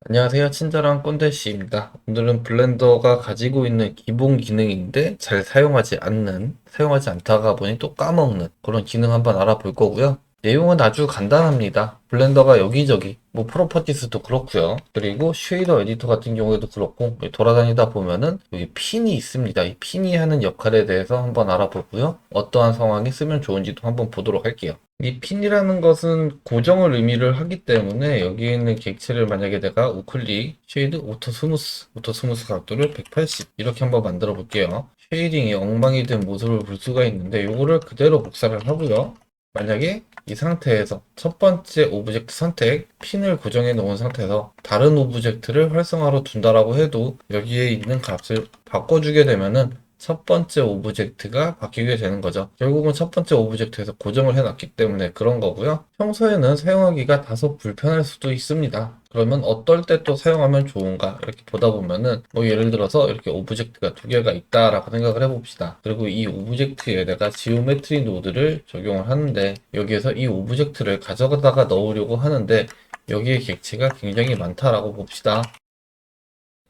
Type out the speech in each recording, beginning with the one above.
안녕하세요. 친절한 꼰대씨입니다. 오늘은 블렌더가 가지고 있는 기본 기능인데 잘 사용하지 않다가 보니 또 까먹는 그런 기능 한번 알아볼 거고요. 내용은 아주 간단합니다. 블렌더가 여기저기 프로퍼티스도 그렇고요. 그리고 쉐이더 에디터 같은 경우에도 그렇고 돌아다니다 보면은 여기 핀이 있습니다. 이 핀이 하는 역할에 대해서 한번 알아보고요. 어떠한 상황에 쓰면 좋은지도 한번 보도록 할게요. 이 핀이라는 것은 고정을 의미를 하기 때문에 여기에 있는 객체를 만약에 내가 우클릭, 쉐이드, 오토 스무스 각도를 180 이렇게 한번 만들어 볼게요. 쉐이딩이 엉망이 된 모습을 볼 수가 있는데 이거를 그대로 복사를 하고요. 만약에 이 상태에서 첫 번째 오브젝트 선택, 핀을 고정해 놓은 상태에서 다른 오브젝트를 활성화로 둔다라고 해도 여기에 있는 값을 바꿔주게 되면은 첫 번째 오브젝트가 바뀌게 되는 거죠. 결국은 첫 번째 오브젝트에서 고정을 해놨기 때문에 그런 거고요. 평소에는 사용하기가 다소 불편할 수도 있습니다. 그러면 어떨 때 또 사용하면 좋은가 이렇게 보다 보면은 예를 들어서 이렇게 오브젝트가 두 개가 있다라고 생각을 해봅시다. 그리고 이 오브젝트에다가 지오메트리 노드를 적용을 하는데 여기에서 이 오브젝트를 가져다가 넣으려고 하는데 여기에 객체가 굉장히 많다라고 봅시다.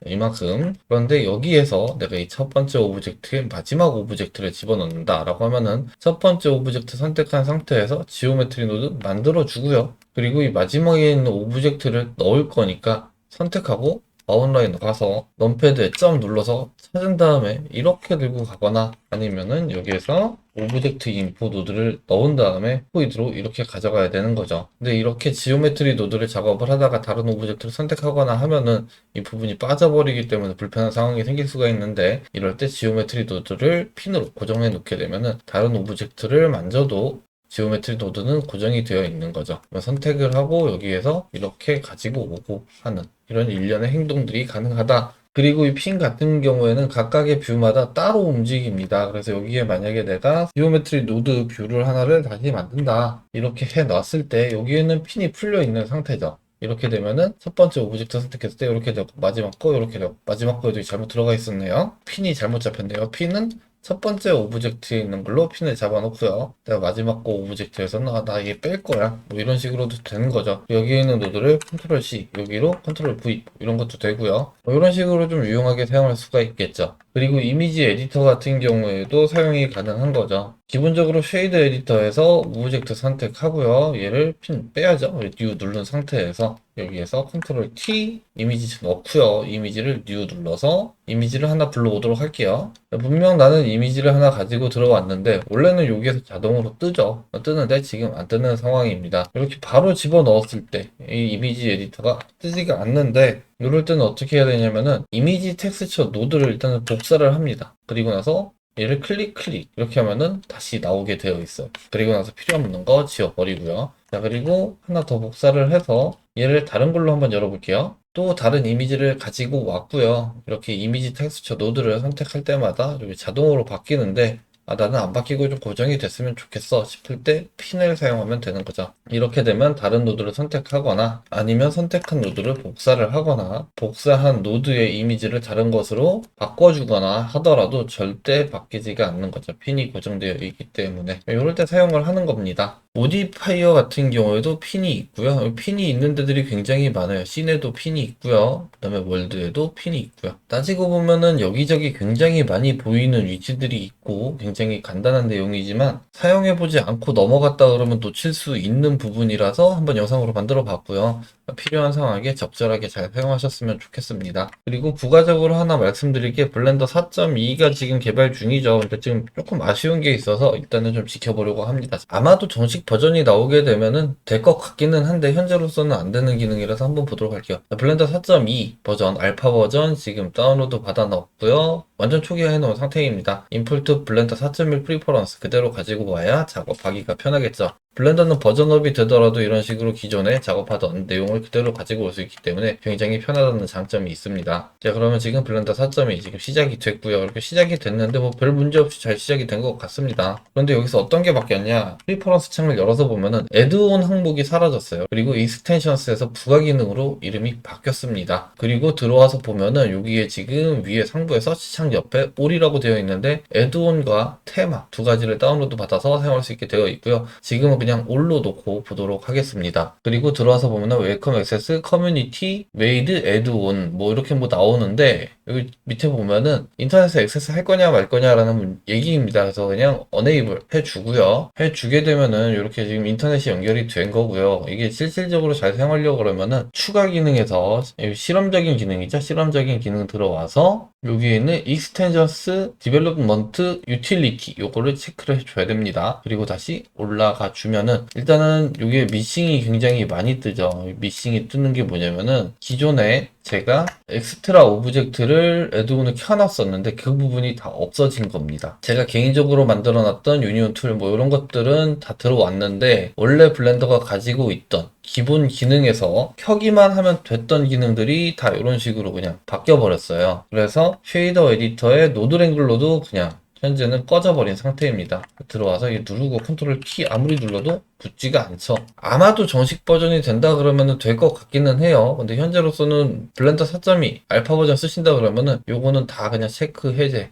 이만큼. 그런데 여기에서 내가 이 첫 번째 오브젝트의 마지막 오브젝트를 집어넣는다 라고 하면은 첫 번째 오브젝트 선택한 상태에서 지오메트리 노드 만들어 주고요. 그리고 이 마지막에 있는 오브젝트를 넣을 거니까 선택하고 아웃라인으로 가서 넘패드에 점 눌러서 찾은 다음에 이렇게 들고 가거나 아니면은 여기에서 오브젝트 인포 노드를 넣은 다음에 포이드로 이렇게 가져가야 되는 거죠. 근데 이렇게 지오메트리 노드를 작업을 하다가 다른 오브젝트를 선택하거나 하면은 이 부분이 빠져버리기 때문에 불편한 상황이 생길 수가 있는데 이럴 때 지오메트리 노드를 핀으로 고정해 놓게 되면은 다른 오브젝트를 만져도 지오메트리 노드는 고정이 되어 있는 거죠. 선택을 하고 여기에서 이렇게 가지고 오고 하는 이런 일련의 행동들이 가능하다. 그리고 이 핀 같은 경우에는 각각의 뷰마다 따로 움직입니다. 그래서 여기에 만약에 내가 지오메트리 노드 뷰를 하나를 다시 만든다. 이렇게 해 놨을 때 여기에는 핀이 풀려 있는 상태죠. 이렇게 되면은 첫 번째 오브젝트 선택했을 때 이렇게 되고 마지막 거 이렇게 되고 마지막 거에도 잘못 들어가 있었네요. 핀이 잘못 잡혔네요. 핀은 첫 번째 오브젝트에 있는 걸로 핀을 잡아놓고요. 내가 마지막 거 오브젝트에서는 나 이게 뺄 거야. 이런 식으로도 되는 거죠. 여기에 있는 노드를 컨트롤 C, 여기로 컨트롤 V 이런 것도 되고요. 이런 식으로 좀 유용하게 사용할 수가 있겠죠. 그리고 이미지 에디터 같은 경우에도 사용이 가능한 거죠. 기본적으로 쉐이드 에디터에서 오브젝트 선택하고요. 얘를 핀 빼야죠. 뉴 누른 상태에서 여기에서 컨트롤 T 이미지 넣고요. 이미지를 뉴 눌러서 이미지를 하나 불러오도록 할게요. 분명 나는 이미지를 하나 가지고 들어왔는데 원래는 여기에서 자동으로 뜨죠. 뜨는데 지금 안 뜨는 상황입니다. 이렇게 바로 집어넣었을 때 이 이미지 에디터가 뜨지가 않는데 이럴 때는 어떻게 해야 되냐면은 이미지 텍스처 노드를 일단은 복사를 합니다. 그리고 나서 얘를 클릭 이렇게 하면은 다시 나오게 되어 있어요. 그리고 나서 필요 없는 거 지워버리고요. 자, 그리고 하나 더 복사를 해서 얘를 다른 걸로 한번 열어볼게요. 또 다른 이미지를 가지고 왔고요. 이렇게 이미지 텍스처 노드를 선택할 때마다 여기 자동으로 바뀌는데 나는 안 바뀌고 좀 고정이 됐으면 좋겠어 싶을 때 핀을 사용하면 되는 거죠. 이렇게 되면 다른 노드를 선택하거나 아니면 선택한 노드를 복사를 하거나 복사한 노드의 이미지를 다른 것으로 바꿔주거나 하더라도 절대 바뀌지가 않는 거죠. 핀이 고정되어 있기 때문에 이럴 때 사용을 하는 겁니다. 모디파이어 같은 경우에도 핀이 있고요. 핀이 있는 데들이 굉장히 많아요. 씬에도 핀이 있고요. 그 다음에 월드에도 핀이 있고요. 따지고 보면은 여기저기 굉장히 많이 보이는 위치들이 있고 굉장히 간단한 내용이지만 사용해보지 않고 넘어갔다 그러면 놓칠 수 있는 부분이라서 한번 영상으로 만들어 봤고요. 필요한 상황에 적절하게 잘 사용하셨으면 좋겠습니다. 그리고 부가적으로 하나 말씀드릴 게 블렌더 4.2가 지금 개발 중이죠. 근데 지금 조금 아쉬운 게 있어서 일단은 좀 지켜보려고 합니다. 아마도 정식 버전이 나오게 되면은 될 것 같기는 한데 현재로서는 안 되는 기능이라서 한번 보도록 할게요. 블렌더 4.2 버전, 알파 버전 지금 다운로드 받아 넣었고요. 완전 초기화 해놓은 상태입니다. 인풀트 블렌더 4.1 프리퍼런스 그대로 가지고 와야 작업하기가 편하겠죠. 블렌더는 버전업이 되더라도 이런 식으로 기존에 작업하던 내용을 그대로 가지고 올 수 있기 때문에 굉장히 편하다는 장점이 있습니다. 자, 그러면 지금 블렌더 4.2 지금 시작이 됐고요. 이렇게 시작이 됐는데 별 문제 없이 잘 시작이 된 것 같습니다. 그런데 여기서 어떤 게 바뀌었냐? 프리퍼런스 창을 열어서 보면은 애드온 항목이 사라졌어요. 그리고 익스텐션스에서 부가 기능으로 이름이 바뀌었습니다. 그리고 들어와서 보면은 여기에 지금 위에 상부에 서치창 옆에 올이라고 되어 있는데 애드온과 테마 두 가지를 다운로드 받아서 사용할 수 있게 되어 있고요. 지금은 그냥 올로 놓고 보도록 하겠습니다. 그리고 들어와서 보면은 웰컴 액세스, 커뮤니티, 메이드, 애드온 뭐 이렇게 뭐 나오는데 여기 밑에 보면은 인터넷에 액세스 할 거냐 말 거냐라는 얘기입니다. 그래서 그냥 enable 해주고요. 해주게 되면은 이렇게 지금 인터넷이 연결이 된 거고요. 이게 실질적으로 잘 사용하려고 그러면은 추가 기능에서 실험적인 기능이죠. 실험적인 기능 들어와서 여기에 있는 Extensions Development Utility 요거를 체크를 해줘야 됩니다. 그리고 다시 올라가 주면은 일단은 이게 미싱이 굉장히 많이 뜨죠. 미싱이 뜨는 게 뭐냐면은 기존에 제가 엑스트라 오브젝트를 애드온을 켜놨었는데 그 부분이 다 없어진 겁니다. 제가 개인적으로 만들어놨던 유니온 툴 뭐 이런 것들은 다 들어왔는데 원래 블렌더가 가지고 있던 기본 기능에서 켜기만 하면 됐던 기능들이 다 이런 식으로 그냥 바뀌어 버렸어요. 그래서 쉐이더 에디터의 노드 랭글러도 그냥 현재는 꺼져버린 상태입니다. 들어와서 이 누르고 컨트롤 키 아무리 눌러도 붙지가 않죠. 아마도 정식 버전이 된다 그러면 될 것 같기는 해요. 근데 현재로서는 블렌더 4.2 알파 버전 쓰신다 그러면은 요거는 다 그냥 체크 해제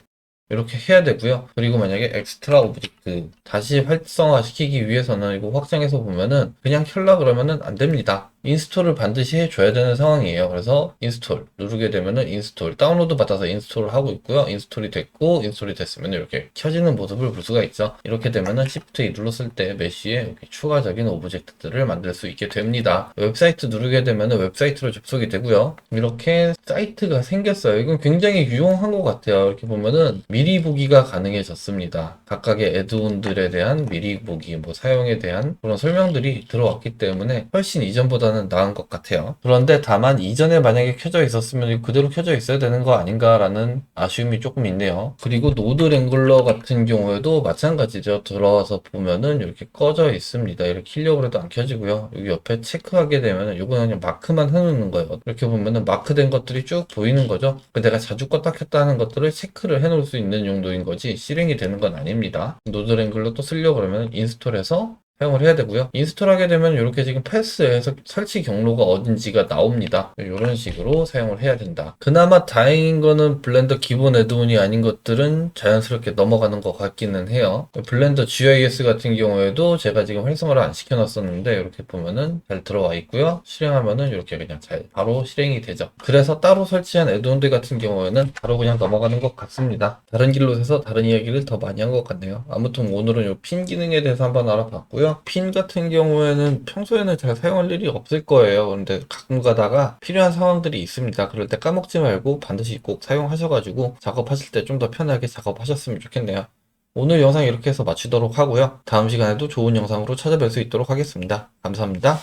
이렇게 해야 되고요. 그리고 만약에 엑스트라 오브젝트 다시 활성화 시키기 위해서는 이거 확장해서 보면은 그냥 켤라 그러면은 안 됩니다. 인스톨을 반드시 해줘야 되는 상황이에요. 그래서 인스톨 누르게 되면은 인스톨 다운로드 받아서 인스톨을 하고 있고요. 인스톨이 됐고 인스톨이 됐으면 이렇게 켜지는 모습을 볼 수가 있죠. 이렇게 되면은 Shift E 눌렀을 때 메쉬에 이렇게 추가적인 오브젝트들을 만들 수 있게 됩니다. 웹사이트 누르게 되면은 웹사이트로 접속이 되고요. 이렇게 사이트가 생겼어요. 이건 굉장히 유용한 것 같아요. 이렇게 보면은 미리 보기가 가능해졌습니다. 각각의 애드온들에 대한 미리 보기, 뭐 사용에 대한 그런 설명들이 들어왔기 때문에 훨씬 이전보다는 나은 것 같아요. 그런데 다만 이전에 만약에 켜져 있었으면 그대로 켜져 있어야 되는 거 아닌가라는 아쉬움이 조금 있네요. 그리고 노드 랭글러 같은 경우에도 마찬가지죠. 들어와서 보면은 이렇게 꺼져 있습니다. 이렇게 켜려고 해도 안 켜지고요. 여기 옆에 체크하게 되면은 이거는 그냥 마크만 해놓는 거예요. 이렇게 보면은 마크된 것들이 쭉 보이는 거죠. 내가 자주 껐다 켰다 하는 것들을 체크를 해놓을 수 있는 용도인 거지 실행이 되는 건 아닙니다. 노드 랭글러 또 쓰려고 그러면 인스톨해서 사용을 해야 되고요. 인스톨하게 되면 이렇게 지금 패스에서 설치 경로가 어딘지가 나옵니다. 이런 식으로 사용을 해야 된다. 그나마 다행인 거는 블렌더 기본 애드온이 아닌 것들은 자연스럽게 넘어가는 것 같기는 해요. 블렌더 GIS 같은 경우에도 제가 지금 활성화를 안 시켜놨었는데 이렇게 보면은 잘 들어와 있고요. 실행하면은 이렇게 그냥 잘 바로 실행이 되죠. 그래서 따로 설치한 애드온들 같은 경우에는 바로 그냥 넘어가는 것 같습니다. 다른 길로 해서 다른 이야기를 더 많이 한 것 같네요. 아무튼 오늘은 이 핀 기능에 대해서 한번 알아봤고요. 핀 같은 경우에는 평소에는 잘 사용할 일이 없을 거예요. 그런데 가끔 가다가 필요한 상황들이 있습니다. 그럴 때 까먹지 말고 반드시 꼭 사용하셔가지고 작업하실 때 좀 더 편하게 작업하셨으면 좋겠네요. 오늘 영상 이렇게 해서 마치도록 하고요. 다음 시간에도 좋은 영상으로 찾아뵐 수 있도록 하겠습니다. 감사합니다.